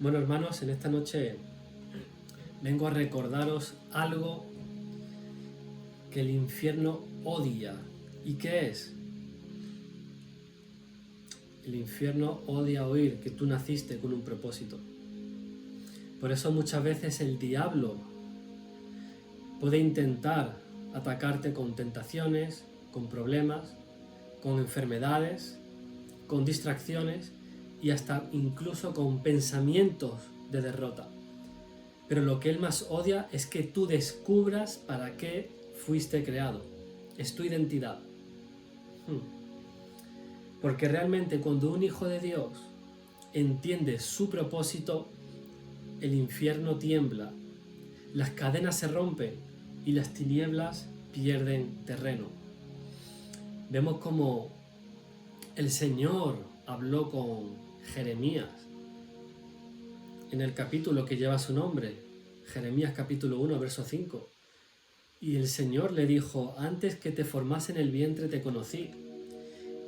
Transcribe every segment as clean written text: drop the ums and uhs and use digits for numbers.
Bueno, hermanos, en esta noche vengo a recordaros algo que el infierno odia. ¿Y qué es? El infierno odia oír que tú naciste con un propósito. Por eso muchas veces el diablo puede intentar atacarte con tentaciones, con problemas, con enfermedades, con distracciones y hasta incluso con pensamientos de derrota. Pero lo que él más odia es que tú descubras para qué fuiste creado. Es tu identidad. Porque realmente cuando un hijo de Dios entiende su propósito, el infierno tiembla, las cadenas se rompen y las tinieblas pierden terreno. Vemos como el Señor habló con Jeremías en el capítulo que lleva su nombre, Jeremías capítulo 1, verso 5. Y el Señor le dijo: antes que te formase en el vientre te conocí,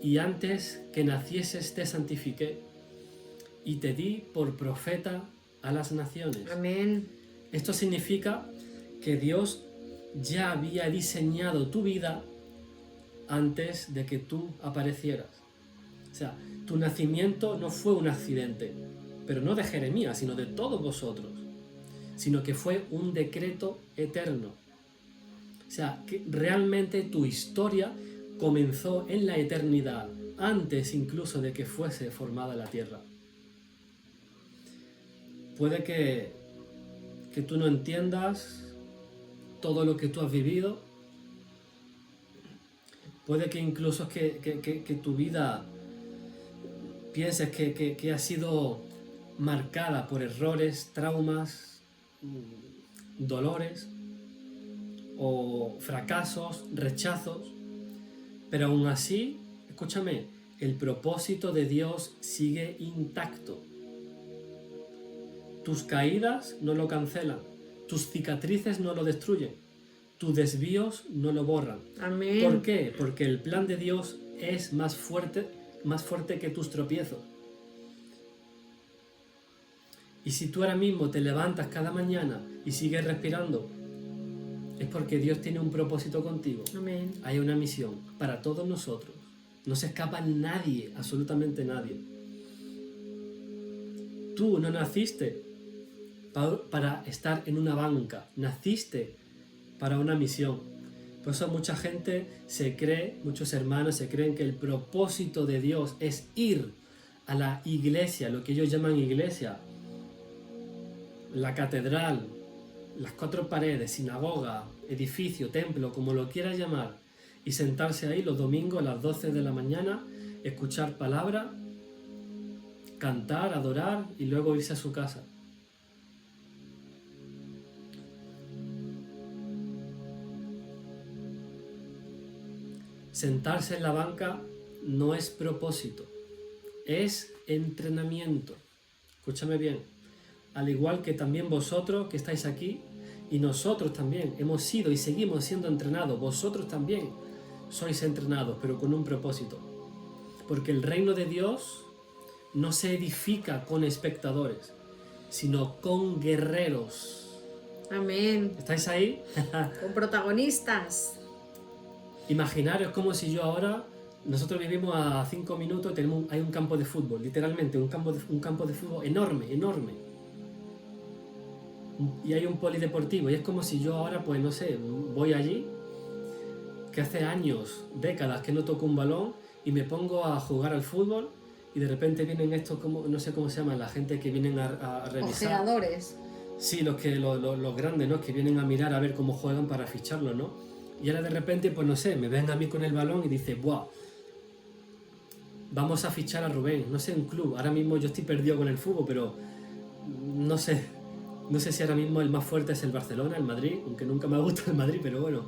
y antes que nacieses te santifiqué, y te di por profeta a las naciones. Amén. Esto significa que Dios ya había diseñado tu vida antes de que tú aparecieras. O sea, tu nacimiento no fue un accidente, pero no de Jeremías, sino de todos vosotros, sino que fue un decreto eterno. O sea, que realmente tu historia comenzó en la eternidad, antes incluso de que fuese formada la tierra. Puede que tú no entiendas todo lo que tú has vivido, puede que incluso que tu vida pienses que ha sido marcada por errores, traumas, dolores o fracasos, rechazos, pero aún así, escúchame, el propósito de Dios sigue intacto. Tus caídas no lo cancelan, tus cicatrices no lo destruyen, tus desvíos no lo borran. Amén. ¿Por qué? Porque el plan de Dios es más fuerte que tus tropiezos. Y si tú ahora mismo te levantas cada mañana y sigues respirando, es porque Dios tiene un propósito contigo. Amén. Hay una misión para todos nosotros. No se escapa nadie, absolutamente nadie. Tú no naciste para estar en una banca, naciste para una misión. Por eso mucha gente se cree, muchos hermanos se creen que el propósito de Dios es ir a la iglesia, lo que ellos llaman iglesia, la catedral, las cuatro paredes, sinagoga, edificio, templo, como lo quieras llamar, y sentarse ahí los domingos a las 12 de la mañana, escuchar palabra, cantar, adorar y luego irse a su casa. Sentarse en la banca no es propósito, es entrenamiento. Escúchame bien. Al igual que también vosotros que estáis aquí, y nosotros también hemos sido y seguimos siendo entrenados, vosotros también sois entrenados, pero con un propósito. Porque el reino de Dios no se edifica con espectadores, sino con guerreros. Amén. ¿Estáis ahí? Con protagonistas. Imaginaros como si yo ahora, nosotros vivimos a 5 minutos, hay un campo de fútbol, literalmente un campo de fútbol enorme, enorme. Y hay un polideportivo, y es como si yo ahora, pues no sé, voy allí, que hace años, décadas que no toco un balón, y me pongo a jugar al fútbol, y de repente vienen estos, como, no sé cómo se llama, la gente que vienen a revisar. Ojeadores. Sí, los grandes, ¿no? Que vienen a mirar a ver cómo juegan para ficharlos, ¿no? Y ahora de repente, pues no sé, me ven a mí con el balón y dice: ¡buah! Vamos a fichar a Rubén, no sé, un club. Ahora mismo yo estoy perdido con el fútbol, pero no sé si ahora mismo el más fuerte es el Barcelona, el Madrid, aunque nunca me ha gustado el Madrid, pero bueno.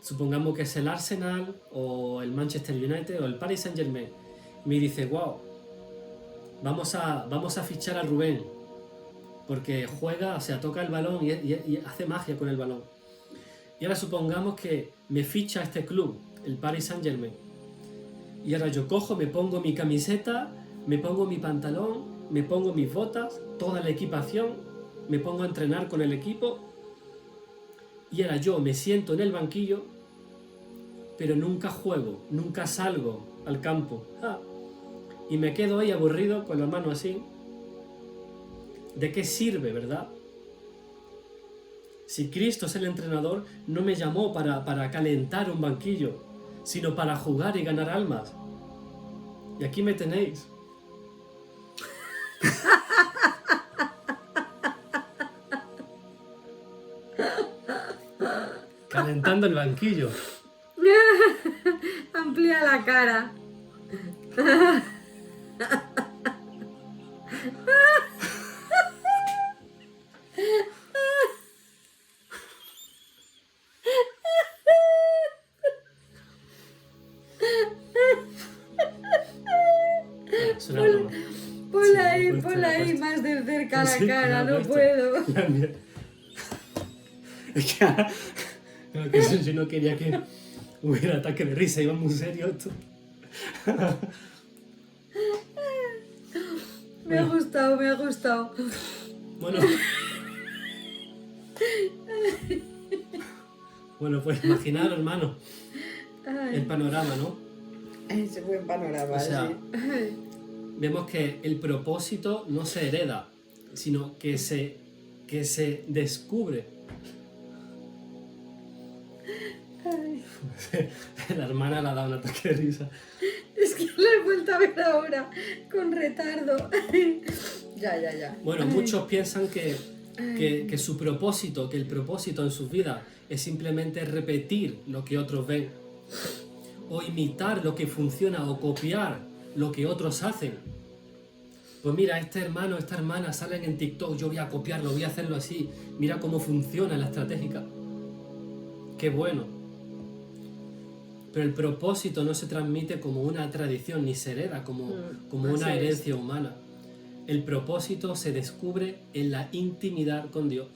Supongamos que es el Arsenal o el Manchester United o el Paris Saint-Germain. Me dice: wow, vamos a fichar a Rubén, porque juega, o sea, toca el balón y hace magia con el balón. Y ahora supongamos que me ficha este club, el Paris Saint-Germain. Y ahora yo cojo, me pongo mi camiseta, me pongo mi pantalón, me pongo mis botas, toda la equipación, me pongo a entrenar con el equipo y ahora yo me siento en el banquillo, pero nunca juego, nunca salgo al campo. Y me quedo ahí aburrido con la mano así. ¿De qué sirve, verdad? Si Cristo es el entrenador, no me llamó para calentar un banquillo, sino para jugar y ganar almas. Y aquí me tenéis. Calentando el banquillo. Amplía la cara. Es una broma. Ponla ahí más de cerca la Sí, cara, me lo he no puesto. puedo. La mía. Es que ahora, creo que yo no quería que hubiera ataque de risa, iba muy serio esto. Me ha gustado, me ha gustado. Bueno. Bueno, pues imaginar, hermano, el panorama, ¿no? Ese buen panorama, O sea, sí. vemos que el propósito no se hereda, sino que se descubre. Ay, La hermana le ha dado un ataque de risa. es que la he vuelto a ver ahora, con retardo. Ya. Bueno, muchos piensan que su propósito, que el propósito en sus vidas es simplemente repetir lo que otros ven, o imitar lo que funciona, o copiar lo que otros hacen. Pues mira, este hermano, esta hermana salen en TikTok, yo voy a copiarlo, voy a hacerlo así. Mira cómo funciona la estratégica. Qué bueno. Pero el propósito no se transmite como una tradición, ni se hereda como una así es. herencia humana. El propósito se descubre en la intimidad con Dios.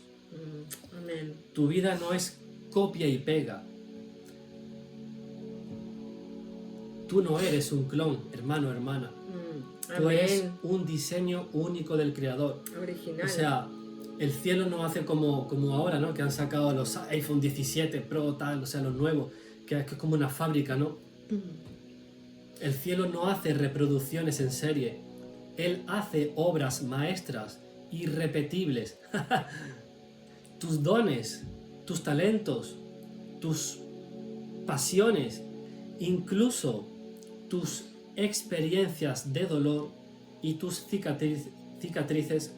Amén. Tu vida no es copia y pega. Tú no eres un clon, hermano, hermana. Tú eres Amén. un diseño único del Creador. Original. O sea, el cielo no hace como ahora, ¿no? Que han sacado los iPhone 17 Pro, tal, o sea, los nuevos, que es como una fábrica, ¿no? El cielo no hace reproducciones en serie. Él hace obras maestras, irrepetibles. Tus dones, tus talentos, tus pasiones, incluso tus experiencias de dolor y tus cicatrices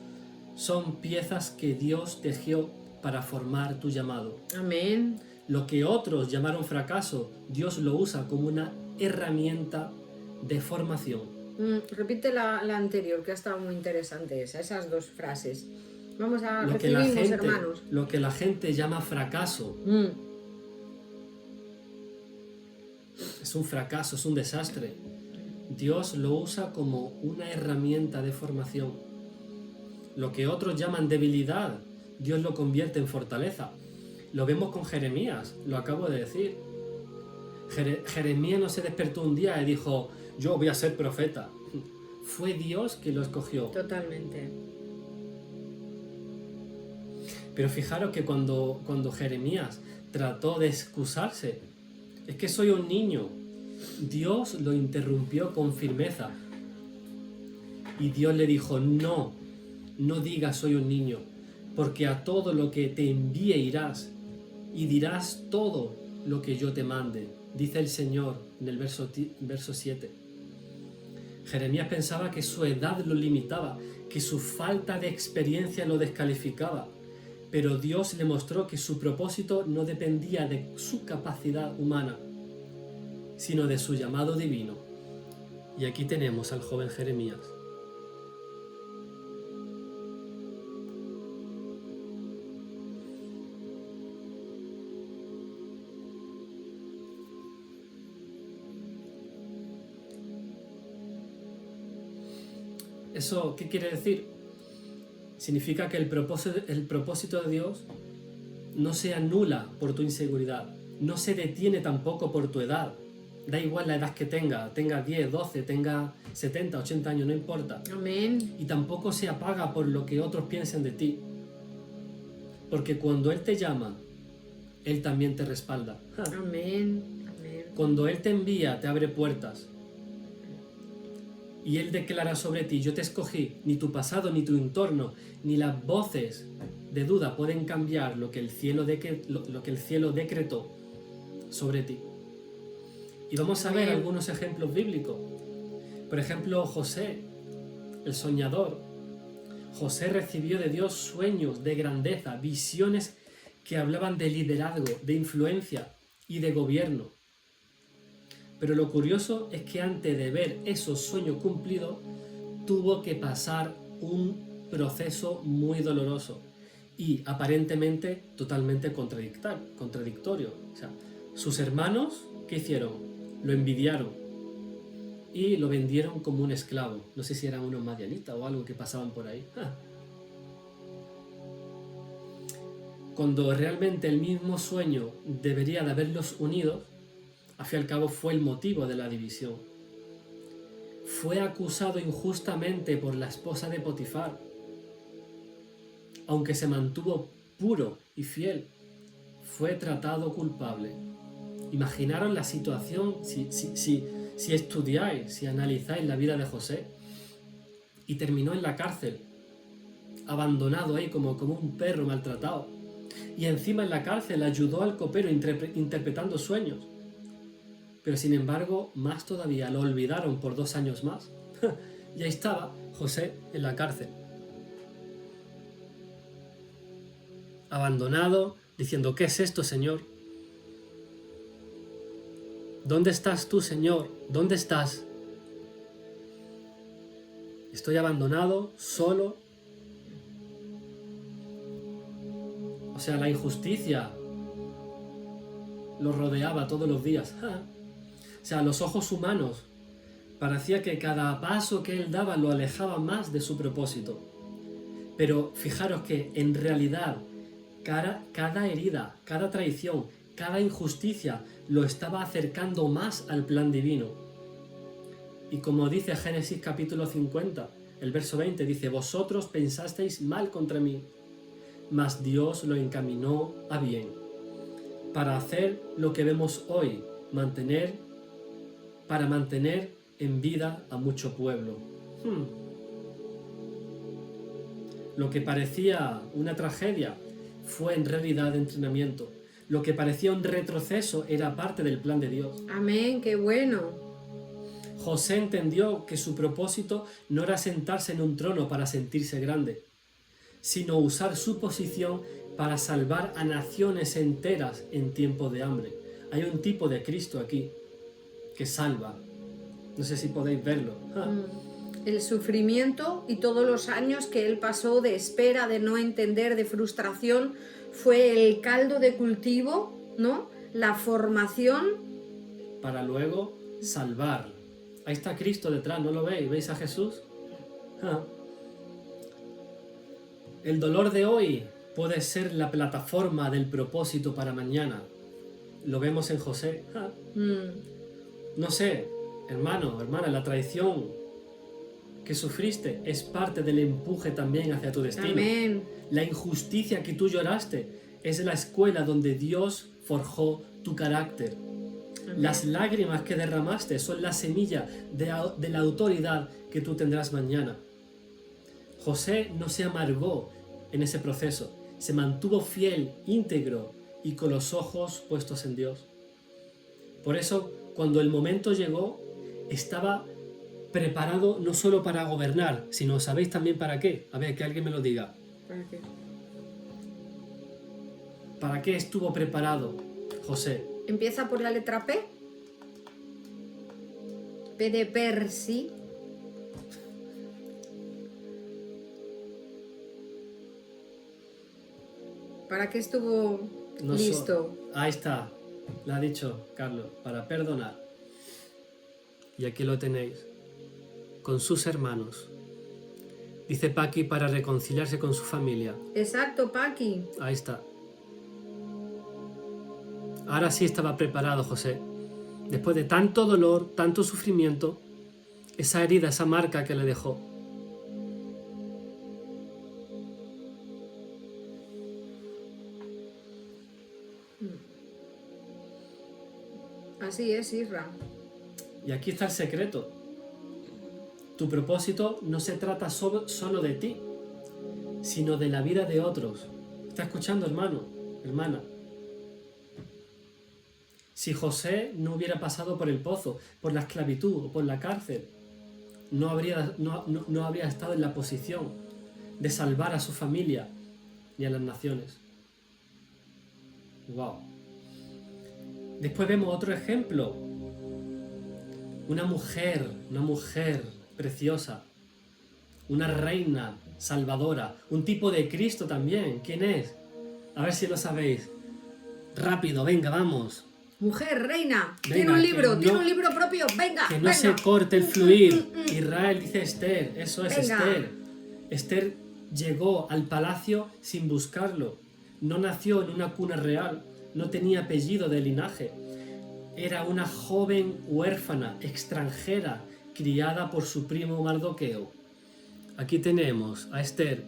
son piezas que Dios tejió para formar tu llamado. Amén. Lo que otros llamaron fracaso, Dios lo usa como una herramienta de formación. Repite la anterior, que ha estado muy interesante esas dos frases. Vamos a Lo que la recibimos, gente, hermanos. lo que la gente llama fracaso, es un fracaso, es un desastre. Dios lo usa como una herramienta de formación. Lo que otros llaman debilidad, Dios lo convierte en fortaleza. Lo vemos con Jeremías, lo acabo de decir. Jeremías no se despertó un día y dijo, yo voy a ser profeta. Fue Dios que lo escogió. Totalmente. Pero fijaros que cuando Jeremías trató de excusarse, es que soy un niño, Dios lo interrumpió con firmeza. Y Dios le dijo, no digas soy un niño, porque a todo lo que te envíe irás y dirás todo lo que yo te mande, dice el Señor en el verso 7. Jeremías pensaba que su edad lo limitaba, que su falta de experiencia lo descalificaba, pero Dios le mostró que su propósito no dependía de su capacidad humana, sino de su llamado divino. Y aquí tenemos al joven Jeremías. ¿Eso qué quiere decir? Significa que el propósito de Dios no se anula por tu inseguridad, no se detiene tampoco por tu edad, Da igual la edad que tenga 10, 12, tenga 70, 80 años, no importa. Amén. Y tampoco se apaga por lo que otros piensen de ti. Porque cuando Él te llama, Él también te respalda. Amén. Amén. Cuando Él te envía, te abre puertas. Y Él declara sobre ti, yo te escogí, ni tu pasado, ni tu entorno, ni las voces de duda pueden cambiar lo que el cielo decretó sobre ti. Y vamos a ver Amén. algunos ejemplos bíblicos. Por ejemplo, José, el soñador. José recibió de Dios sueños de grandeza, visiones que hablaban de liderazgo, de influencia y de gobierno. Pero lo curioso es que antes de ver esos sueños cumplidos, tuvo que pasar un proceso muy doloroso y aparentemente totalmente contradictorio. O sea, sus hermanos, ¿qué hicieron? Lo envidiaron y lo vendieron como un esclavo. No sé si eran unos madianitas o algo que pasaban por ahí. Cuando realmente el mismo sueño debería de haberlos unido, al fin y al cabo fue el motivo de la división. Fue acusado injustamente por la esposa de Potifar, aunque se mantuvo puro y fiel, fue tratado culpable. Imaginaron la situación si estudiáis, si analizáis la vida de José, y terminó en la cárcel, abandonado ahí como un perro maltratado. Y encima en la cárcel ayudó al copero interpretando sueños. Pero sin embargo, más todavía, lo olvidaron por 2 años más. Y ahí estaba José en la cárcel, abandonado, diciendo, ¿qué es esto, Señor? ¿Dónde estás tú, Señor? ¿Dónde estás? Estoy abandonado, solo. O sea, la injusticia lo rodeaba todos los días. O sea, a los ojos humanos parecía que cada paso que él daba lo alejaba más de su propósito. Pero fijaros que en realidad cada herida, cada traición, cada injusticia lo estaba acercando más al plan divino. Y como dice Génesis capítulo 50, el verso 20, dice, vosotros pensasteis mal contra mí, mas Dios lo encaminó a bien, para hacer lo que vemos hoy, para mantener en vida a mucho pueblo. Lo que parecía una tragedia fue en realidad entrenamiento. Lo que parecía un retroceso era parte del plan de Dios. Amén, qué bueno. José entendió que su propósito no era sentarse en un trono para sentirse grande, sino usar su posición para salvar a naciones enteras en tiempo de hambre. Hay un tipo de Cristo aquí que salva. No sé si podéis verlo. El sufrimiento y todos los años que él pasó de espera, de no entender, de frustración, fue el caldo de cultivo, ¿no? La formación. Para luego salvar. Ahí está Cristo detrás, ¿no lo veis? ¿Veis a Jesús? El dolor de hoy puede ser la plataforma del propósito para mañana. Lo vemos en José. No sé, hermano, hermana, la traición que sufriste es parte del empuje también hacia tu destino. Amén. La injusticia que tú lloraste es la escuela donde Dios forjó tu carácter. Amén. Las lágrimas que derramaste son la semilla de la autoridad que tú tendrás mañana. José no se amargó en ese proceso, se mantuvo fiel, íntegro y con los ojos puestos en Dios. Por eso, cuando el momento llegó, estaba preparado no solo para gobernar, sino ¿sabéis también para qué? A ver, que alguien me lo diga. ¿Para qué? ¿Para qué estuvo preparado José? Empieza por la letra P. P de Percy. ¿Para qué estuvo listo? Ahí está, lo ha dicho Carlos, para perdonar. Y aquí lo tenéis, con sus hermanos. Dice Paqui, para reconciliarse con su familia. Exacto, Paqui. Ahí está. Ahora sí estaba preparado José. Después de tanto dolor, tanto sufrimiento, esa herida, esa marca que le dejó. Así es, Isra. Y aquí está el secreto. Tu propósito no se trata solo de ti, sino de la vida de otros. ¿Está escuchando, hermano, hermana? Si José no hubiera pasado por el pozo, por la esclavitud o por la cárcel, no habría estado en la posición de salvar a su familia y a las naciones. ¡Wow! Después vemos otro ejemplo. Una mujer preciosa, una reina salvadora, un tipo de Cristo también. ¿Quién es? A ver si lo sabéis. Rápido, venga, vamos. Mujer, reina, Venga, tiene un libro, no, tiene un libro propio, venga. Que no venga. se corte el fluir. Israel dice Esther, eso es Venga. Esther. Esther llegó al palacio sin buscarlo. No nació en una cuna real, no tenía apellido de linaje. Era una joven huérfana, extranjera, criada por su primo Mardoqueo. Aquí tenemos a Esther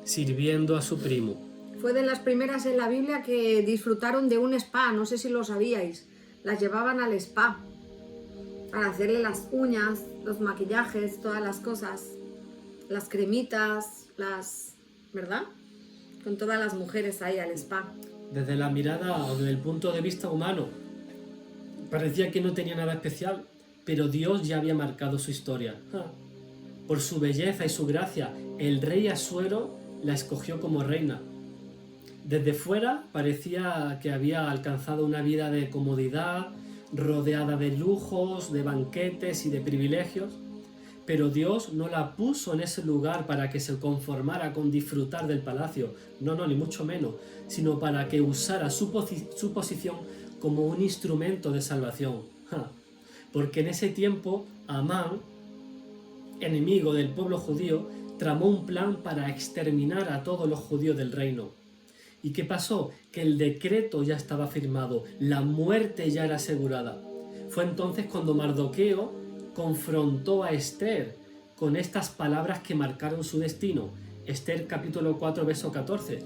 sirviendo a su primo. Fue de las primeras en la Biblia que disfrutaron de un spa, no sé si lo sabíais. Las llevaban al spa para hacerle las uñas, los maquillajes, todas las cosas, las cremitas, ¿verdad? Con todas las mujeres ahí al spa. Desde la mirada o desde el punto de vista humano, parecía que no tenía nada especial, pero Dios ya había marcado su historia. Por su belleza y su gracia, el rey Asuero la escogió como reina. Desde fuera parecía que había alcanzado una vida de comodidad, rodeada de lujos, de banquetes y de privilegios, pero Dios no la puso en ese lugar para que se conformara con disfrutar del palacio, no, ni mucho menos, sino para que usara su posición como un instrumento de salvación. Porque en ese tiempo Amán, enemigo del pueblo judío, tramó un plan para exterminar a todos los judíos del reino. ¿Y qué pasó? Que el decreto ya estaba firmado, la muerte ya era asegurada. Fue entonces cuando Mardoqueo confrontó a Esther con estas palabras que marcaron su destino. Esther capítulo 4, verso 14.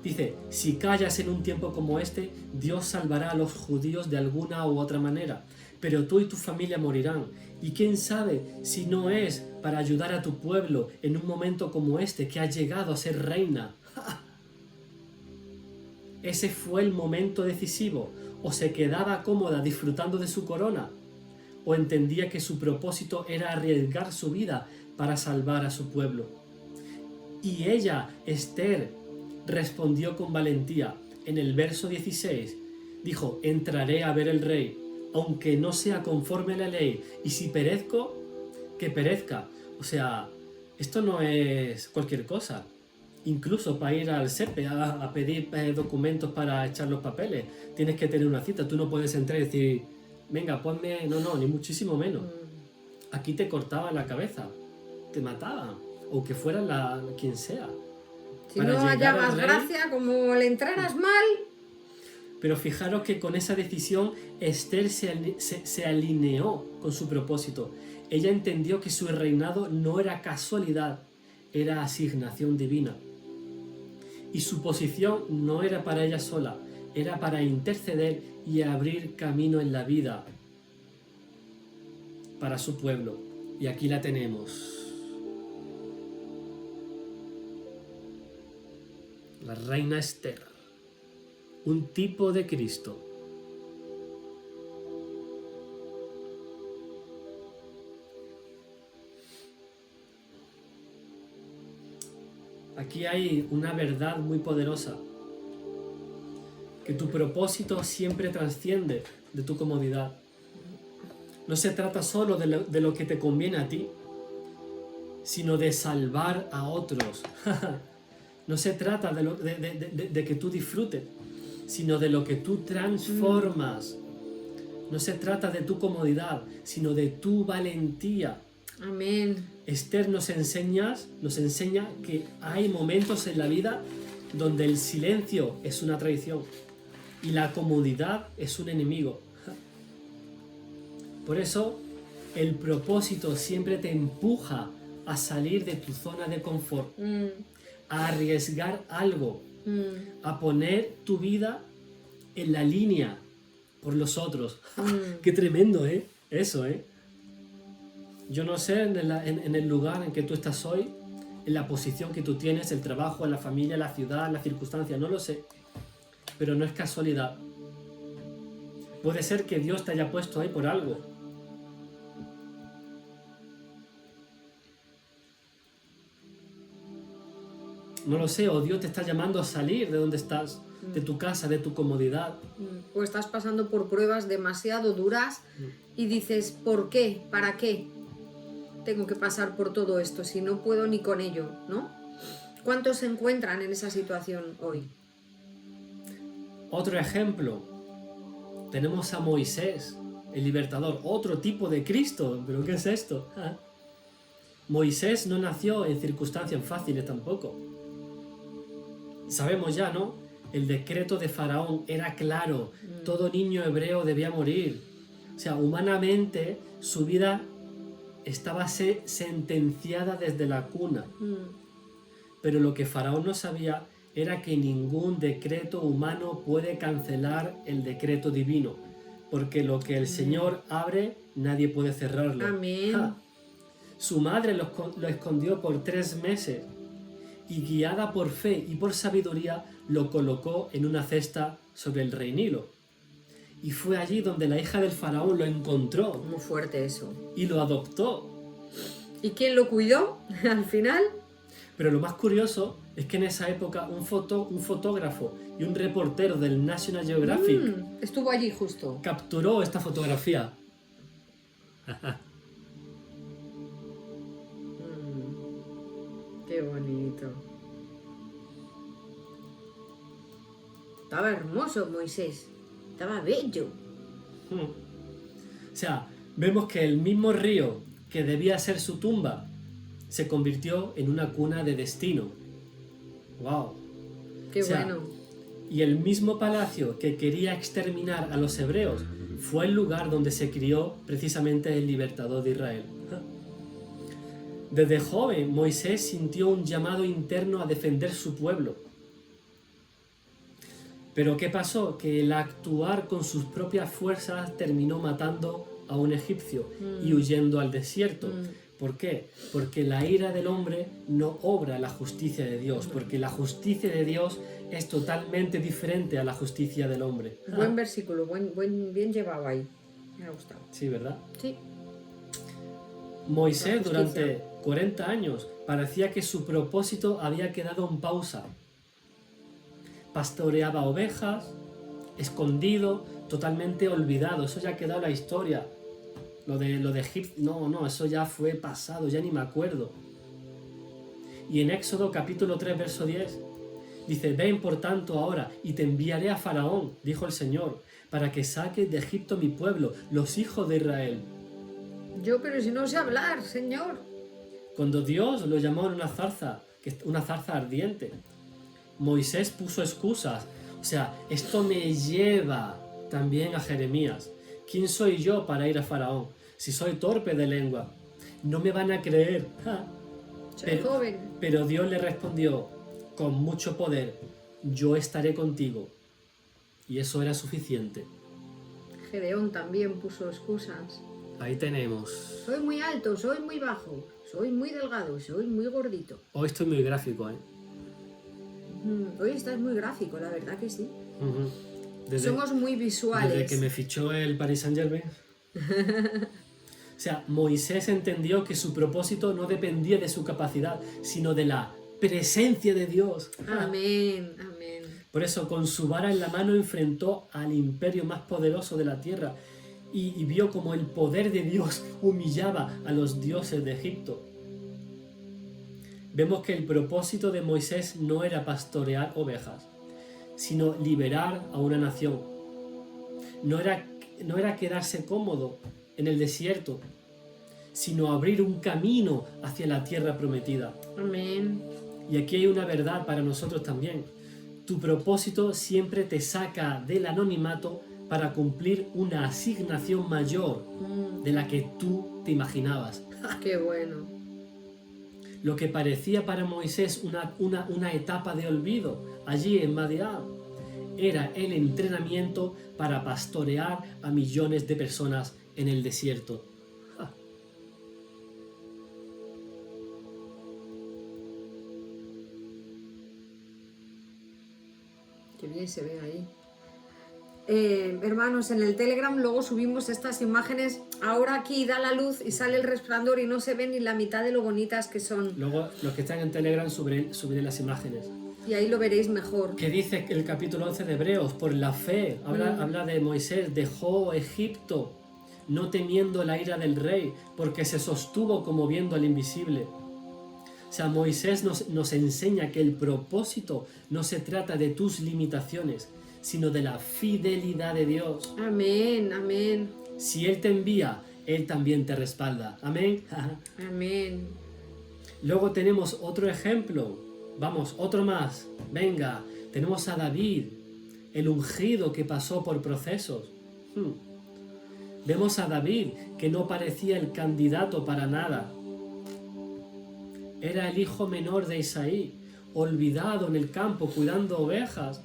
Dice, si callas en un tiempo como este, Dios salvará a los judíos de alguna u otra manera, pero tú y tu familia morirán. Y quién sabe si no es para ayudar a tu pueblo en un momento como este que has llegado a ser reina. Ese fue el momento decisivo. O se quedaba cómoda disfrutando de su corona, o entendía que su propósito era arriesgar su vida para salvar a su pueblo. Y ella, Esther, respondió con valentía. En el verso 16 dijo, entraré a ver el rey, aunque no sea conforme a la ley, y si perezco, que perezca. O sea, esto no es cualquier cosa. Incluso para ir al SEPE a pedir documentos para echar los papeles, tienes que tener una cita. Tú no puedes entrar y decir, venga, ponme... No, ni muchísimo menos. Aquí te cortaban la cabeza, te mataban, o que fuera quien sea. Si no hallabas gracia, como le entraras mal... Pero fijaros que con esa decisión Esther se alineó con su propósito. Ella entendió que su reinado no era casualidad, era asignación divina. Y su posición no era para ella sola, era para interceder y abrir camino en la vida para su pueblo. Y aquí la tenemos. La reina Esther, un tipo de Cristo. Aquí hay una verdad muy poderosa, que tu propósito siempre trasciende de tu comodidad. No se trata solo de lo que te conviene a ti, sino de salvar a otros. No se trata de que tú disfrutes, sino de lo que tú transformas. No se trata de tu comodidad, sino de tu valentía. Amén. Esther nos enseña que hay momentos en la vida donde el silencio es una traición y la comodidad es un enemigo. Por eso, el propósito siempre te empuja a salir de tu zona de confort, a arriesgar algo, a poner tu vida en la línea por los otros. Qué tremendo, ¿eh? Eso, ¿eh? Yo no sé en el lugar en que tú estás hoy, en la posición que tú tienes, el trabajo, la familia, la ciudad, las circunstancias, no lo sé. Pero no es casualidad. Puede ser que Dios te haya puesto ahí por algo. No lo sé, o Dios te está llamando a salir de donde estás, de tu casa, de tu comodidad. O estás pasando por pruebas demasiado duras y dices, ¿por qué? ¿Para qué tengo que pasar por todo esto si no puedo ni con ello, ¿no? ¿Cuántos se encuentran en esa situación hoy? Otro ejemplo, tenemos a Moisés, el libertador, otro tipo de Cristo. ¿Pero qué es esto? Moisés no nació en circunstancias fáciles tampoco. Sabemos ya, ¿no? El decreto de Faraón era claro. Todo niño hebreo debía morir. O sea, humanamente su vida estaba sentenciada desde la cuna. Pero lo que Faraón no sabía era que ningún decreto humano puede cancelar el decreto divino. Porque lo que el Señor abre, nadie puede cerrarlo. Amén. Su madre lo escondió por 3 meses. Y guiada por fe y por sabiduría, lo colocó en una cesta sobre el rey Nilo. Y fue allí donde la hija del faraón lo encontró. Muy fuerte eso. Y lo adoptó. ¿Y quién lo cuidó al final? Pero lo más curioso es que en esa época un fotógrafo y un reportero del National Geographic estuvo allí justo. capturó esta fotografía. Qué bonito. Estaba hermoso Moisés. Estaba bello. O sea, vemos que el mismo río que debía ser su tumba se convirtió en una cuna de destino. ¡Wow! Qué bueno. Y el mismo palacio que quería exterminar a los hebreos fue el lugar donde se crió precisamente el libertador de Israel. Desde joven, Moisés sintió un llamado interno a defender su pueblo. Pero ¿qué pasó? Que el actuar con sus propias fuerzas terminó matando a un egipcio y huyendo al desierto. ¿Por qué? Porque la ira del hombre no obra la justicia de Dios, porque la justicia de Dios es totalmente diferente a la justicia del hombre. Buen versículo, bien llevado ahí. Me ha gustado. Sí, ¿verdad? Sí. Moisés durante 40 años parecía que su propósito había quedado en pausa. Pastoreaba ovejas, escondido, totalmente olvidado. Eso ya ha quedado en la historia. Lo de Egipto, no, eso ya fue pasado, ya ni me acuerdo. Y en Éxodo capítulo 3, verso 10, dice, ven por tanto ahora y te enviaré a Faraón, dijo el Señor, para que saques de Egipto mi pueblo, los hijos de Israel. Pero si no sé hablar, Señor. Cuando Dios lo llamó en una zarza ardiente, Moisés puso excusas. O sea, esto me lleva también a Jeremías. ¿Quién soy yo para ir a Faraón? Si soy torpe de lengua, no me van a creer. Soy joven. Pero Dios le respondió, con mucho poder, yo estaré contigo. Y eso era suficiente. Gedeón también puso excusas. Ahí tenemos. Soy muy alto, soy muy bajo, soy muy delgado, soy muy gordito. Hoy estoy muy gráfico, ¿eh? Hoy estás muy gráfico, la verdad que sí. Somos muy visuales. Desde que me fichó el Paris Saint-Germain. O sea, Moisés entendió que su propósito no dependía de su capacidad, sino de la presencia de Dios. Amén, amén. Por eso, con su vara en la mano, enfrentó al imperio más poderoso de la tierra y vio como el poder de Dios humillaba a los dioses de Egipto. Vemos que el propósito de Moisés no era pastorear ovejas, sino liberar a una nación. No era quedarse cómodo en el desierto, sino abrir un camino hacia la tierra prometida. Amén. Y aquí hay una verdad para nosotros también. Tu propósito siempre te saca del anonimato para cumplir una asignación mayor de la que tú te imaginabas. Qué bueno. Lo que parecía para Moisés una etapa de olvido allí en Madián era el entrenamiento para pastorear a millones de personas en el desierto. Qué bien se ve ahí. Hermanos, en el Telegram luego subimos estas imágenes. Ahora aquí da la luz y sale el resplandor y no se ve ni la mitad de lo bonitas que son. Luego los que están en Telegram subiré las imágenes. Y ahí lo veréis mejor. ¿Qué dice el capítulo 11 de Hebreos? Por la fe. Habla de Moisés, dejó Egipto, no temiendo la ira del rey, porque se sostuvo como viendo al invisible. O sea, Moisés nos enseña que el propósito no se trata de tus limitaciones, sino de la fidelidad de Dios. Amén, amén. Si Él te envía, Él también te respalda. Amén. Amén. Luego tenemos otro ejemplo. Vamos, otro más. Venga, tenemos a David, el ungido que pasó por procesos. Vemos a David que no parecía el candidato para nada. Era el hijo menor de Isaí, olvidado en el campo cuidando ovejas.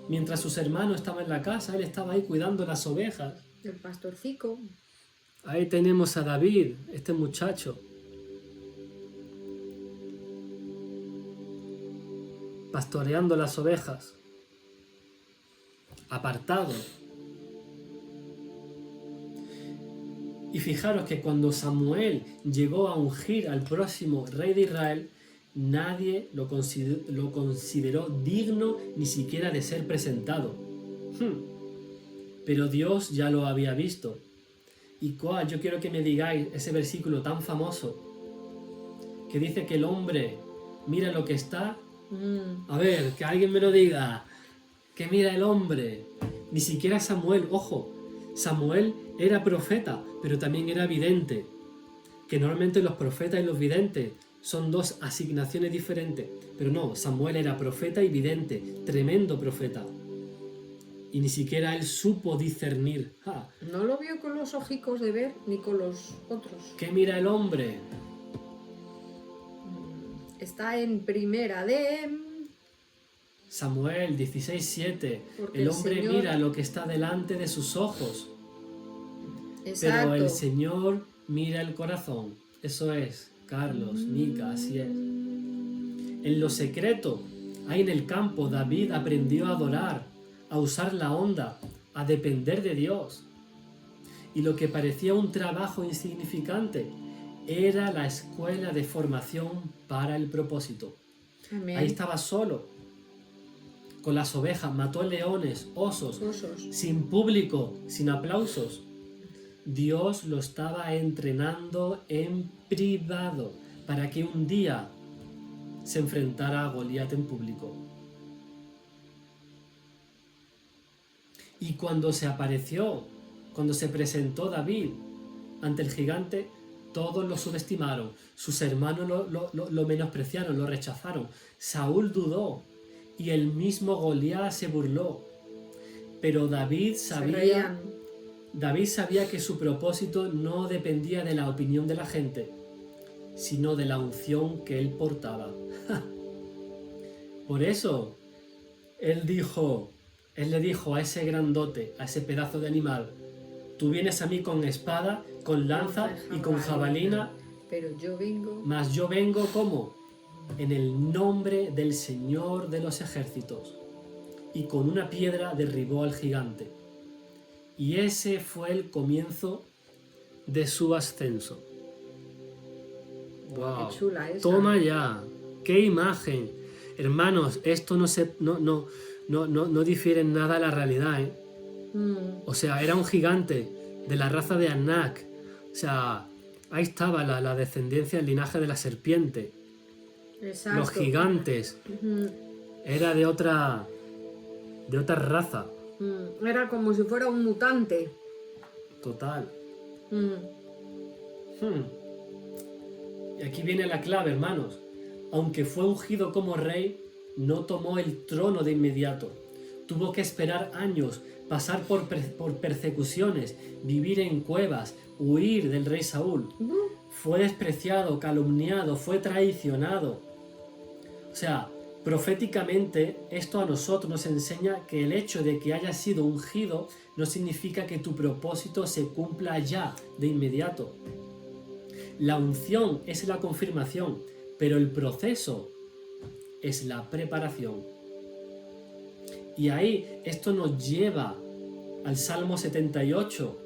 Mientras sus hermanos estaban en la casa, él estaba ahí cuidando las ovejas. El pastorcico. Ahí tenemos a David, este muchacho. Pastoreando las ovejas. Apartado. Y fijaros que cuando Samuel llegó a ungir al próximo rey de Israel, nadie lo consideró digno ni siquiera de ser presentado. Pero Dios ya lo había visto. Y yo quiero que me digáis ese versículo tan famoso que dice que el hombre mira lo que está. A ver, que alguien me lo diga. Que mira el hombre. Ni siquiera Samuel, ojo. Samuel era profeta, pero también era vidente. Que normalmente los profetas y los videntes son dos asignaciones diferentes. Pero no, Samuel era profeta y vidente, tremendo profeta. Y ni siquiera él supo discernir. No lo vio con los ojicos de ver ni con los otros. ¿Qué mira el hombre? Está en primera de... Samuel 16:7. Porque El hombre Señor... mira lo que está delante de sus ojos. Exacto. Pero el Señor mira el corazón. Eso es, Carlos, Mica, así es. En lo secreto, ahí en el campo, David aprendió a adorar, a usar la onda, a depender de Dios. Y lo que parecía un trabajo insignificante era la escuela de formación para el propósito. Amén. Ahí estaba solo, con las ovejas, mató leones, osos, sin público, sin aplausos. Dios lo estaba entrenando en privado para que un día se enfrentara a Goliat en público. Y cuando se apareció, cuando se presentó David ante el gigante, todos lo subestimaron, sus hermanos lo menospreciaron, lo rechazaron. Saúl dudó y el mismo Goliat se burló. Pero David sabía que su propósito no dependía de la opinión de la gente, sino de la unción que él portaba. Por eso, él le dijo a ese grandote, a ese pedazo de animal: tú vienes a mí con espada, con lanza y con jabalina, pero yo vengo... mas yo vengo ¿cómo? En el nombre del Señor de los ejércitos. Y con una piedra derribó al gigante. Y ese fue el comienzo de su ascenso. ¡Wow! Qué chula esa. Toma ya, qué imagen. Hermanos, esto no difiere en nada a la realidad, ¿eh? O sea, era un gigante de la raza de Anak. O sea, ahí estaba la descendencia, el linaje de la serpiente. Exacto. Los gigantes. Era de otra raza. Era como si fuera un mutante. Total. Y aquí viene la clave, hermanos. Aunque fue ungido como rey, no tomó el trono de inmediato. Tuvo que esperar años pasar por persecuciones, vivir en cuevas, huir del rey Saúl. Fue despreciado, calumniado, fue traicionado. O sea, proféticamente esto a nosotros nos enseña que el hecho de que hayas sido ungido no significa que tu propósito se cumpla ya, de inmediato. La unción es la confirmación, pero el proceso es la preparación. Y ahí esto nos lleva al Salmo 78,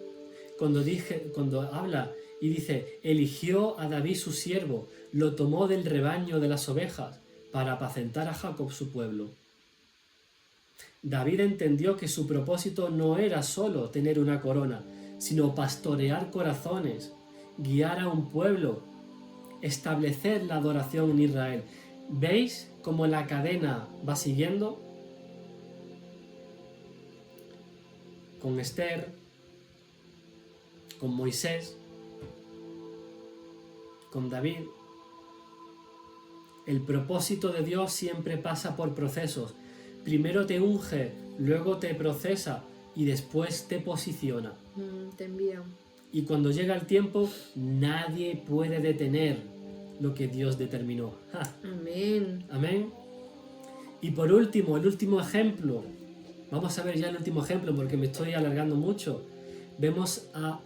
cuando habla y dice: eligió a David su siervo, lo tomó del rebaño de las ovejas para apacentar a Jacob su pueblo. David entendió que su propósito no era solo tener una corona, sino pastorear corazones, guiar a un pueblo, establecer la adoración en Israel. ¿Veis cómo la cadena va siguiendo? Con Esther, con Moisés, con David. El propósito de Dios siempre pasa por procesos. Primero te unge, luego te procesa y después te posiciona. Te envía. Y cuando llega el tiempo, nadie puede detener lo que Dios determinó. ¡Ja! Amén. Amén. Y por último, el último ejemplo. Vamos a ver ya el último ejemplo porque me estoy alargando mucho. Vemos a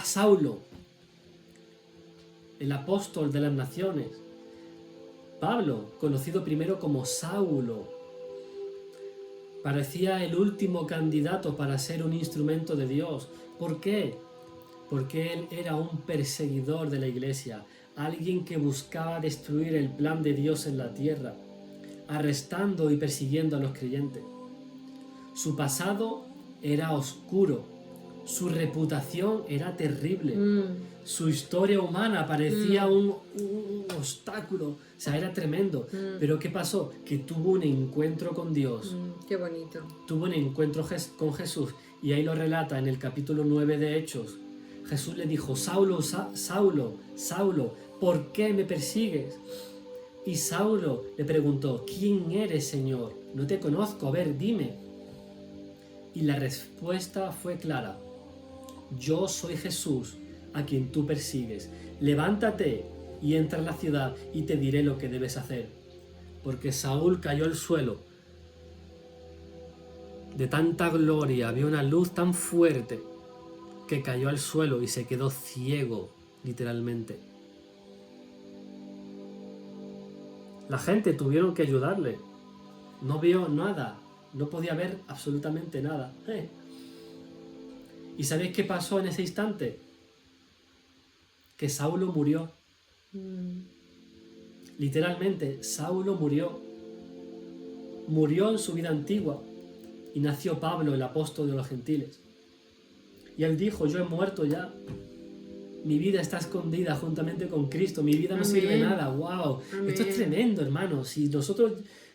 Saulo, el apóstol de las naciones. Pablo, conocido primero como Saulo, parecía el último candidato para ser un instrumento de Dios. ¿Por qué? Porque él era un perseguidor de la iglesia, alguien que buscaba destruir el plan de Dios en la tierra, arrestando y persiguiendo a los creyentes. Su pasado era oscuro, su reputación era terrible, su historia humana parecía un obstáculo, o sea, era tremendo. Pero ¿qué pasó? Que tuvo un encuentro con Dios. Qué bonito. Tuvo un encuentro con Jesús, y ahí lo relata en el capítulo 9 de Hechos. Jesús le dijo: Saulo, Saulo, Saulo, ¿por qué me persigues? Y Saulo le preguntó: ¿quién eres, Señor? No te conozco, a ver, dime. Y la respuesta fue clara: yo soy Jesús, a quien tú persigues. Levántate y entra en la ciudad y te diré lo que debes hacer. Porque Saúl cayó al suelo. De tanta gloria, había una luz tan fuerte que cayó al suelo y se quedó ciego, literalmente. La gente tuvieron que ayudarle. No vio nada, no podía ver absolutamente nada. ¿Y sabéis qué pasó en ese instante? Que Saulo murió. Literalmente, Saulo murió. Murió en su vida antigua y nació Pablo, el apóstol de los gentiles. Y él dijo: yo he muerto ya. Mi vida está escondida juntamente con Cristo. Mi vida no sirve de nada. ¡Wow! Amén. Esto es tremendo, hermanos. Si nosotros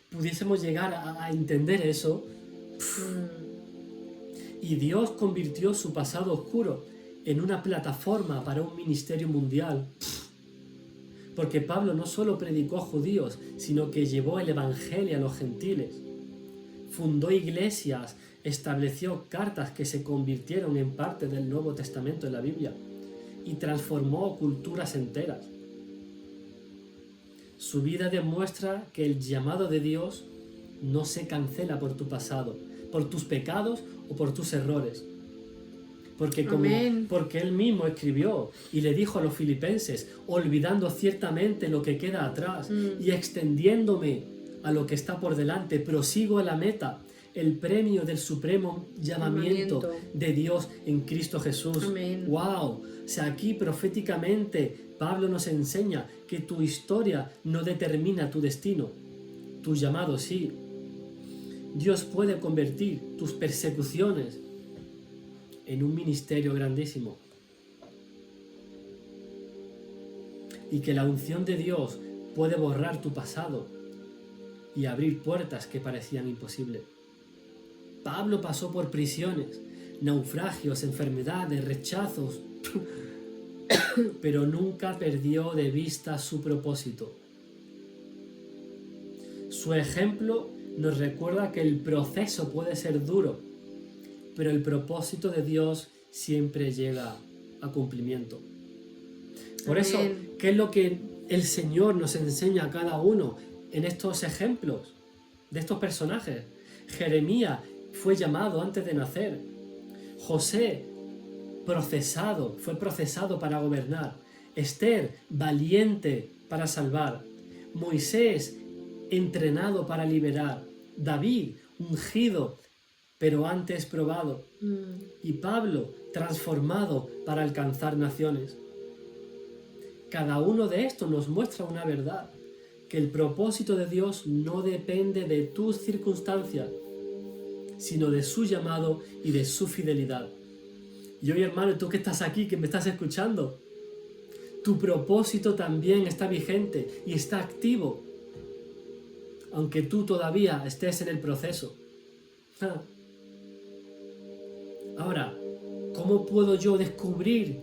pudiésemos llegar a entender eso. Y Dios convirtió su pasado oscuro en una plataforma para un ministerio mundial. Porque Pablo no solo predicó a judíos, sino que llevó el evangelio a los gentiles. Fundó iglesias, estableció cartas que se convirtieron en parte del Nuevo Testamento en la Biblia y transformó culturas enteras. Su vida demuestra que el llamado de Dios no se cancela por tu pasado, por tus pecados o por tus errores. Porque él mismo escribió y le dijo a los filipenses: olvidando ciertamente lo que queda atrás y extendiéndome a lo que está por delante, prosigo a la meta, el premio del supremo llamamiento de Dios en Cristo Jesús. Amén. ¡Wow! O sea, aquí proféticamente Pablo nos enseña que tu historia no determina tu destino. Tu llamado sí. Dios puede convertir tus persecuciones en un ministerio grandísimo. Y que la unción de Dios puede borrar tu pasado y abrir puertas que parecían imposibles. Pablo pasó por prisiones, naufragios, enfermedades, rechazos, pero nunca perdió de vista su propósito. Su ejemplo nos recuerda que el proceso puede ser duro, pero el propósito de Dios siempre llega a cumplimiento. Por eso, Amén. ¿qué es lo que el Señor nos enseña a cada uno en estos ejemplos de estos personajes? Jeremías fue llamado antes de nacer. José, fue procesado para gobernar. Esther, valiente para salvar. Moisés, entrenado para liberar. David, ungido, pero antes probado. Y Pablo, transformado para alcanzar naciones. Cada uno de estos nos muestra una verdad, que el propósito de Dios no depende de tus circunstancias, sino de su llamado y de su fidelidad. Y hoy, hermano, tú que estás aquí, que me estás escuchando, tu propósito también está vigente y está activo, aunque tú todavía estés en el proceso. Ahora, ¿cómo puedo yo descubrir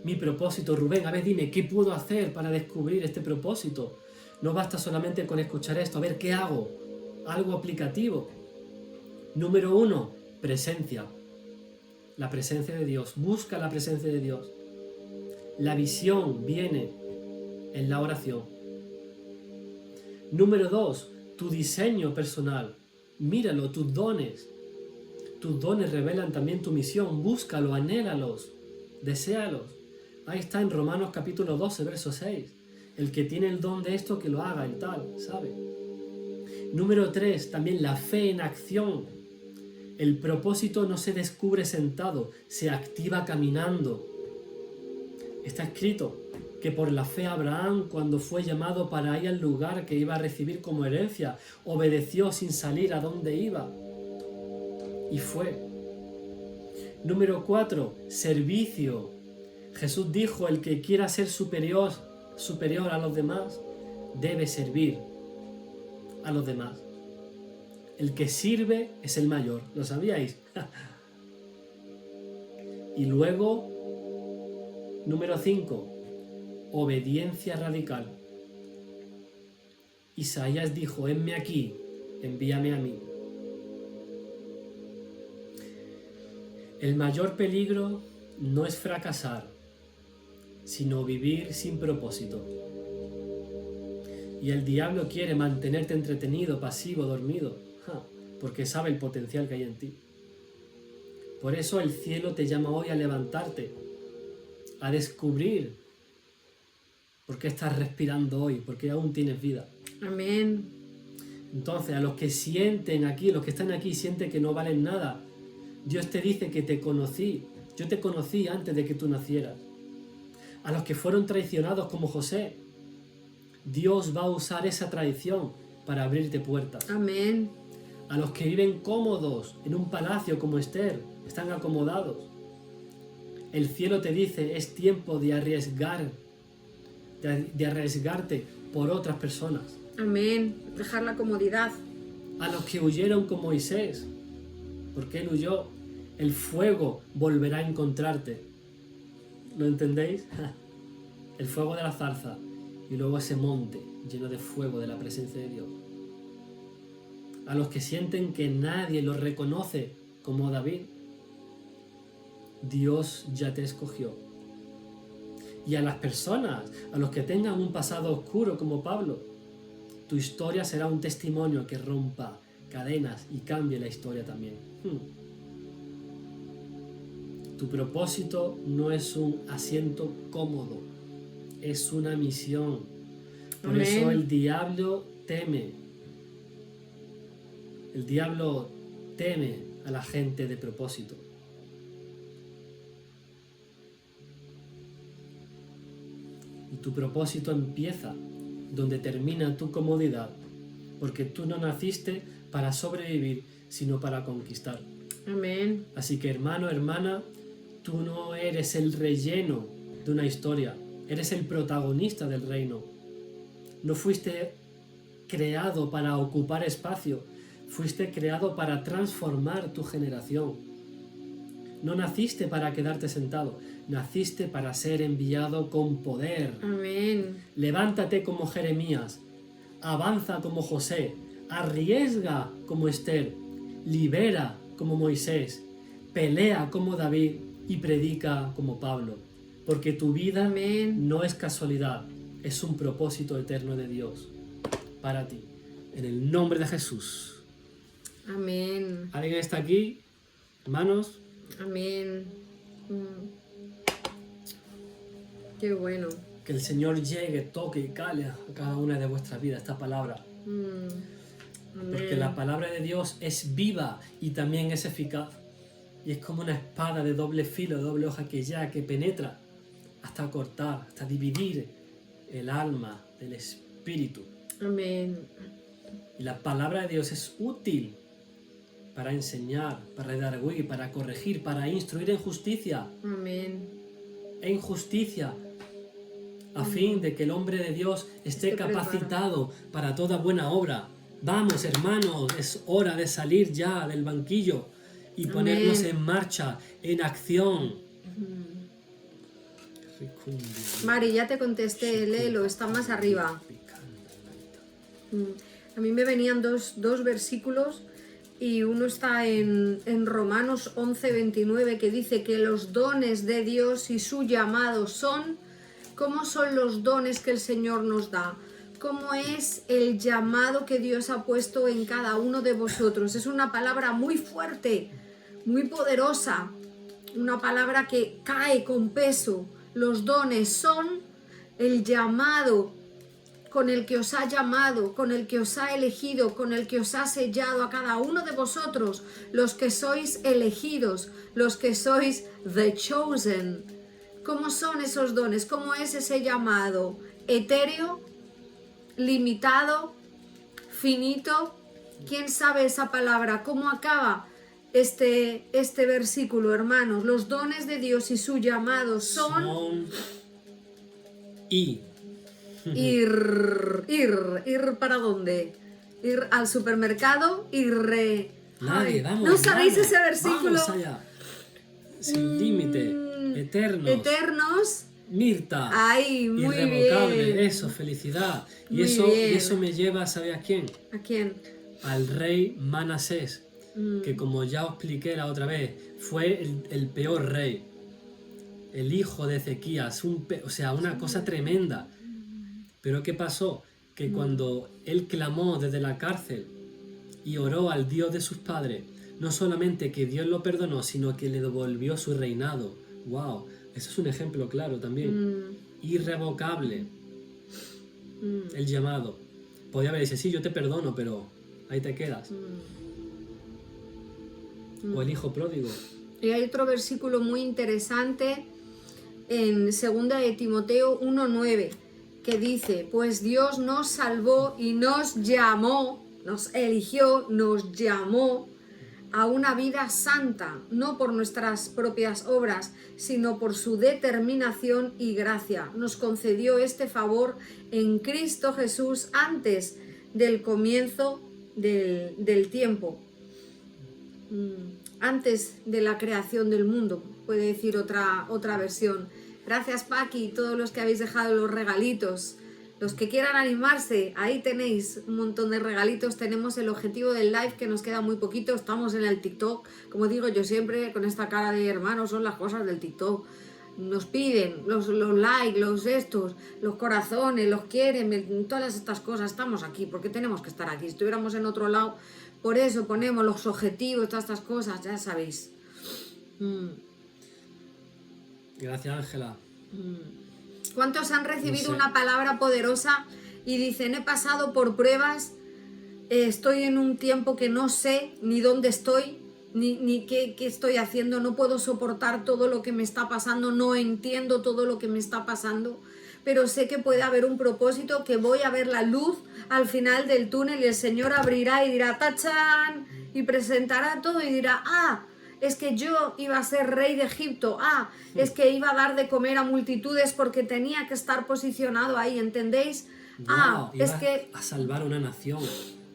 mi propósito? Rubén, a ver, dime, ¿qué puedo hacer para descubrir este propósito? No basta solamente con escuchar esto, a ver, ¿qué hago? Algo aplicativo. Número 1, presencia. La presencia de Dios. Busca la presencia de Dios. La visión viene en la oración. Número 2, tu diseño personal. Míralo, tus dones. Tus dones revelan también tu misión. Búscalo, anhélalos, deséalos. Ahí está en Romanos capítulo 12, verso 6. El que tiene el don de esto, que lo haga, el tal, ¿sabe? Número 3, también la fe en acción. El propósito no se descubre sentado, se activa caminando. Está escrito que por la fe Abraham, cuando fue llamado para ir al lugar que iba a recibir como herencia, obedeció sin salir a donde iba. Y fue. Número 4, servicio. Jesús dijo, el que quiera ser superior a los demás, debe servir a los demás. El que sirve es el mayor, ¿lo sabíais? Y luego, número 5, obediencia radical. Isaías dijo, henme aquí, envíame a mí. El mayor peligro no es fracasar, sino vivir sin propósito. Y el diablo quiere mantenerte entretenido, pasivo, dormido, porque sabe el potencial que hay en ti. Por eso el cielo te llama hoy a levantarte, a descubrir por qué estás respirando hoy, porque aún tienes vida. Amén. Entonces, a los que sienten aquí, los que están aquí, sienten que no valen nada, Dios te dice que te conocí. Yo te conocí antes de que tú nacieras. A los que fueron traicionados como José, Dios va a usar esa traición para abrirte puertas. Amén. A los que viven cómodos en un palacio como Esther, están acomodados. El cielo te dice, es tiempo de arriesgarte por otras personas. Amén. Dejar la comodidad. A los que huyeron con Moisés, porque él huyó, el fuego volverá a encontrarte. ¿Lo entendéis? El fuego de la zarza y luego ese monte lleno de fuego de la presencia de Dios. A los que sienten que nadie los reconoce como David, Dios ya te escogió. Y a las personas, a los que tengan un pasado oscuro como Pablo, tu historia será un testimonio que rompa cadenas y cambie la historia también. Tu propósito no es un asiento cómodo, es una misión. Por Amén. eso el diablo teme. El diablo teme a la gente de propósito. Y tu propósito empieza donde termina tu comodidad, porque tú no naciste para sobrevivir, sino para conquistar. Amén. Así que, hermano, hermana, tú no eres el relleno de una historia, eres el protagonista del reino. No fuiste creado para ocupar espacio, fuiste creado para transformar tu generación. No naciste para quedarte sentado, naciste para ser enviado con poder. Amén. Levántate como Jeremías, avanza como José, arriesga como Esther, libera como Moisés, pelea como David y predica como Pablo. Porque tu vida Amén. no es casualidad, es un propósito eterno de Dios para ti. En el nombre de Jesús. Amén. ¿Alguien está aquí? Hermanos, Amén. Qué bueno. que el Señor llegue, toque y cale a cada una de vuestras vidas esta palabra. Amén. Porque la palabra de Dios es viva y también es eficaz. Y es como una espada de doble filo, de doble hoja que penetra hasta cortar, hasta dividir el alma del espíritu. Amén. Y la palabra de Dios es útil para enseñar, para redarguir, para corregir, para instruir en justicia. Amén. En justicia, a fin de que el hombre de Dios esté capacitado para toda buena obra. Vamos, hermanos, es hora de salir ya del banquillo y ponernos en marcha, en acción. Mari, ya te contesté, léelo, está más arriba. A mí me venían dos versículos y uno está en Romanos 11:29 que dice que los dones de Dios y su llamado son, ¿cómo son los dones que el Señor nos da? ¿Cómo es el llamado que Dios ha puesto en cada uno de vosotros? Es una palabra muy fuerte, muy poderosa, una palabra que cae con peso. Los dones son el llamado con el que os ha llamado, con el que os ha elegido, con el que os ha sellado a cada uno de vosotros, los que sois elegidos, los que sois the chosen. ¿Cómo son esos dones? ¿Cómo es ese llamado? Etéreo, limitado, finito. ¿Quién sabe esa palabra? ¿Cómo acaba este versículo, hermanos? Los dones de Dios y su llamado son ir ¿para dónde? Ir al supermercado y Nadie, vamos, ¿no sabéis vamos, ese versículo? Vamos allá. Sin límite, Eternos. Mirta, Ay, muy irrevocable, bien. eso, felicidad. Y Muy eso, bien. y eso me lleva, ¿sabes a quién? ¿A quién? Al rey Manasés, que como ya os expliqué la otra vez, fue el peor rey, el hijo de Ezequías, o sea, una cosa tremenda. Pero ¿qué pasó? Que cuando él clamó desde la cárcel y oró al Dios de sus padres, no solamente que Dios lo perdonó, sino que le devolvió su reinado. ¡Wow! Eso es un ejemplo claro también. Irrevocable. El llamado. Podía haber dicho, sí, yo te perdono, pero ahí te quedas. O el hijo pródigo. Y hay otro versículo muy interesante en 2 de Timoteo 1:9 que dice, pues Dios nos salvó y nos llamó, nos eligió, nos llamó a una vida santa, no por nuestras propias obras, sino por su determinación y gracia. Nos concedió este favor en Cristo Jesús antes del comienzo del tiempo, antes de la creación del mundo, puede decir otra versión. Gracias, Paqui, y todos los que habéis dejado los regalitos. Los que quieran animarse, ahí tenéis un montón de regalitos. Tenemos el objetivo del live que nos queda muy poquito. Estamos en el TikTok. Como digo yo siempre, con esta cara de hermanos, son las cosas del TikTok. Nos piden los likes, los corazones, los quieren, todas estas cosas. Estamos aquí porque tenemos que estar aquí. Si estuviéramos en otro lado, por eso ponemos los objetivos, todas estas cosas, ya sabéis. Gracias, Ángela. ¿Cuántos han recibido No sé. una palabra poderosa y dicen, he pasado por pruebas, estoy en un tiempo que no sé ni dónde estoy, ni qué estoy haciendo, no puedo soportar todo lo que me está pasando, no entiendo todo lo que me está pasando, pero sé que puede haber un propósito, que voy a ver la luz al final del túnel y el Señor abrirá y dirá, ¡tachán! Y presentará todo y dirá, ¡ah! Es que yo iba a ser rey de Egipto, es que iba a dar de comer a multitudes porque tenía que estar posicionado ahí, ¿entendéis? Wow, Es iba que a salvar una nación,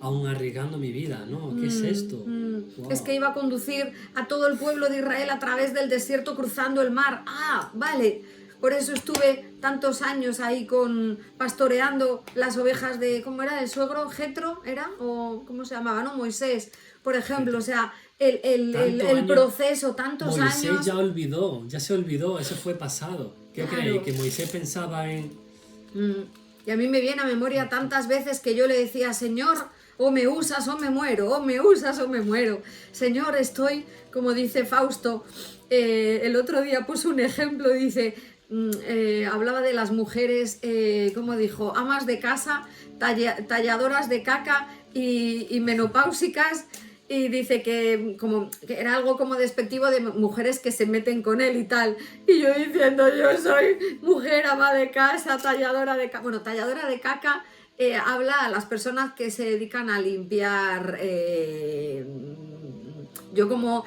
aún arriesgando mi vida, ¿no? ¿Qué es esto? Wow. es que iba a conducir a todo el pueblo de Israel a través del desierto cruzando el mar. Vale, por eso estuve tantos años ahí pastoreando las ovejas de, ¿cómo era? ¿El suegro? ¿Jetro era? ¿O cómo se llamaba? ¿No? Moisés, por ejemplo. O sea, el proceso, tantos Moisés años. ya se olvidó, eso fue pasado. ¿Qué Claro. creéis? Que Moisés pensaba en... Y a mí me viene a memoria tantas veces que yo le decía, Señor, o me usas o me muero, o me usas o me muero. Señor, estoy, como dice Fausto, el otro día puso un ejemplo, dice, hablaba de las mujeres, como dijo, amas de casa, talladoras de caca y menopáusicas. Y dice que era algo como despectivo de mujeres que se meten con él y tal. Y yo diciendo, yo soy mujer, ama de casa, talladora de caca. Bueno, talladora de caca habla a las personas que se dedican a limpiar... yo como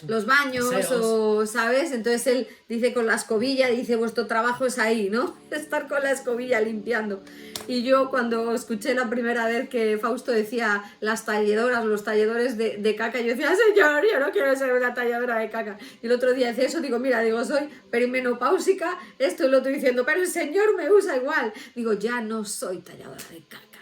los baños aseos. o, ¿sabes? Entonces él dice con la escobilla, dice, vuestro trabajo es ahí, ¿no? Estar con la escobilla limpiando. Y yo cuando escuché la primera vez que Fausto decía las talladoras, los talladores de caca, yo decía, Señor, yo no quiero ser una talladora de caca. Y el otro día decía eso, digo, mira, digo, soy perimenopáusica, esto y lo estoy diciendo, pero el Señor me usa igual. Digo, ya no soy talladora de caca.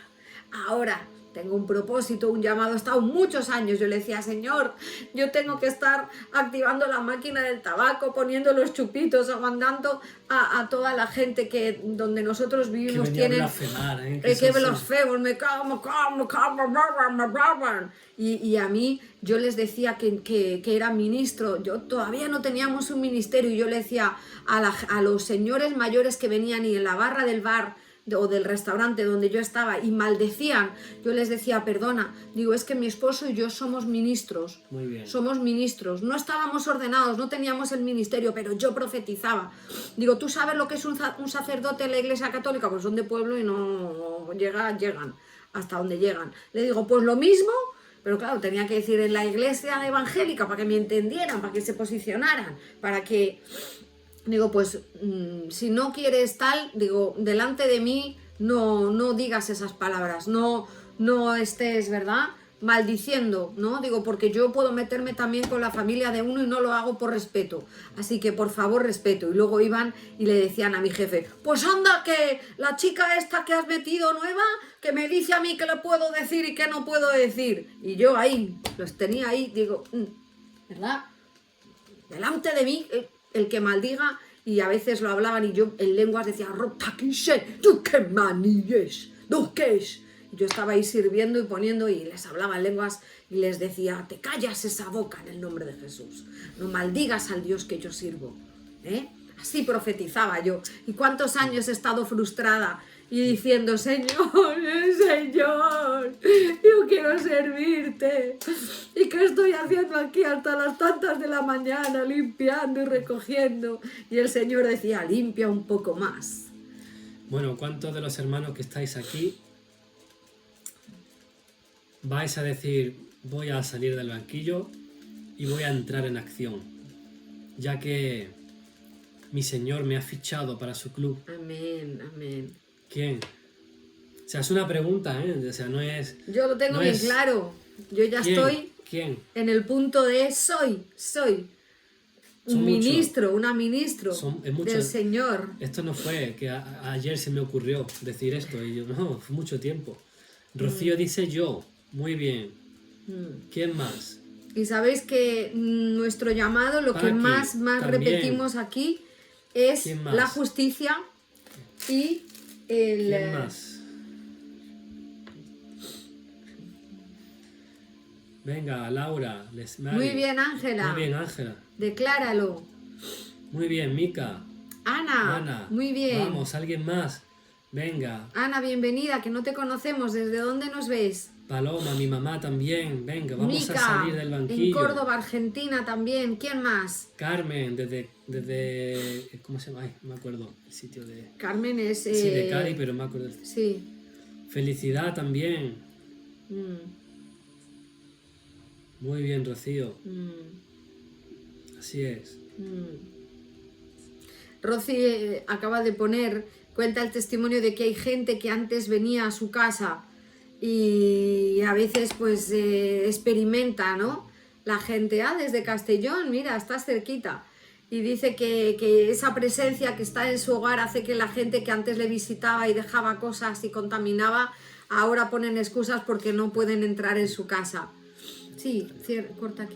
Ahora tengo un propósito, un llamado. He estado muchos años, yo le decía, Señor, yo tengo que estar activando la máquina del tabaco, poniendo los chupitos, aguantando a toda la gente que donde nosotros vivimos tienen... que blasfemos, me como, y a mí, yo les decía que era ministro, yo todavía no teníamos un ministerio, y yo le decía a los señores mayores que venían y en la barra del bar, o del restaurante donde yo estaba y maldecían, yo les decía, perdona, digo, es que mi esposo y yo somos ministros. Muy bien. Somos ministros, no estábamos ordenados, no teníamos el ministerio, pero yo profetizaba. Digo, ¿tú sabes lo que es un sacerdote en la Iglesia Católica? Pues son de pueblo y no llegan hasta donde llegan. Le digo, pues lo mismo, pero claro, tenía que decir en la Iglesia evangélica para que me entendieran, para que se posicionaran, para que... Digo, pues si no quieres tal, digo, delante de mí no digas esas palabras, no estés, ¿verdad?, maldiciendo, ¿no? Digo, porque yo puedo meterme también con la familia de uno y no lo hago por respeto. Así que, por favor, respeto. Y luego iban y le decían a mi jefe, pues anda, que la chica esta que has metido nueva, que me dice a mí qué le puedo decir y qué no puedo decir. Y yo ahí, los tenía ahí, digo, ¿verdad? Delante de mí... el que maldiga, y a veces lo hablaban y yo en lenguas decía, tú que manilles, tú qué es. Y yo estaba ahí sirviendo y poniendo y les hablaba en lenguas y les decía, te callas esa boca en el nombre de Jesús, no maldigas al Dios que yo sirvo, ¿eh? Así profetizaba yo. ¿Y cuántos años he estado frustrada y diciendo, Señor, Señor, yo quiero servirte? ¿Y qué estoy haciendo aquí hasta las tantas de la mañana, limpiando y recogiendo? Y el Señor decía, limpia un poco más. Bueno, ¿cuántos de los hermanos que estáis aquí vais a decir, voy a salir del banquillo y voy a entrar en acción, ya que mi Señor me ha fichado para su club? Amén, amén. ¿Quién? O sea, es una pregunta, ¿eh? O sea, no es... Yo lo tengo bien claro. Yo ya estoy en el punto de soy un ministro, una ministro del Señor. Esto no fue que ayer se me ocurrió decir esto y yo, no, fue mucho tiempo. Rocío dice yo, muy bien. ¿Quién más? Y sabéis que nuestro llamado, lo que más repetimos aquí es la justicia y el... ¿Quién más? Venga, Laura. Muy bien, Ángela. Muy bien, Ángela. Decláralo. Muy bien, Mica. Ana. Muy bien. Vamos, alguien más. Venga. Ana, bienvenida, que no te conocemos. ¿Desde dónde nos ves? Paloma, mi mamá también. Venga, vamos Mica, a salir del banquillo. En Córdoba, Argentina también. ¿Quién más? Carmen, desde ¿cómo se llama? Ay, no me acuerdo el sitio de... Carmen es... Sí, de Cádiz, pero me acuerdo. Sí. Felicidad también. Muy bien, Rocío. Así es. Rocío acaba de cuenta el testimonio de que hay gente que antes venía a su casa y a veces pues experimenta, ¿no? La gente, desde Castellón, mira, estás cerquita. Y dice que esa presencia que está en su hogar hace que la gente que antes le visitaba y dejaba cosas y contaminaba, ahora ponen excusas porque no pueden entrar en su casa. Sí, corta aquí.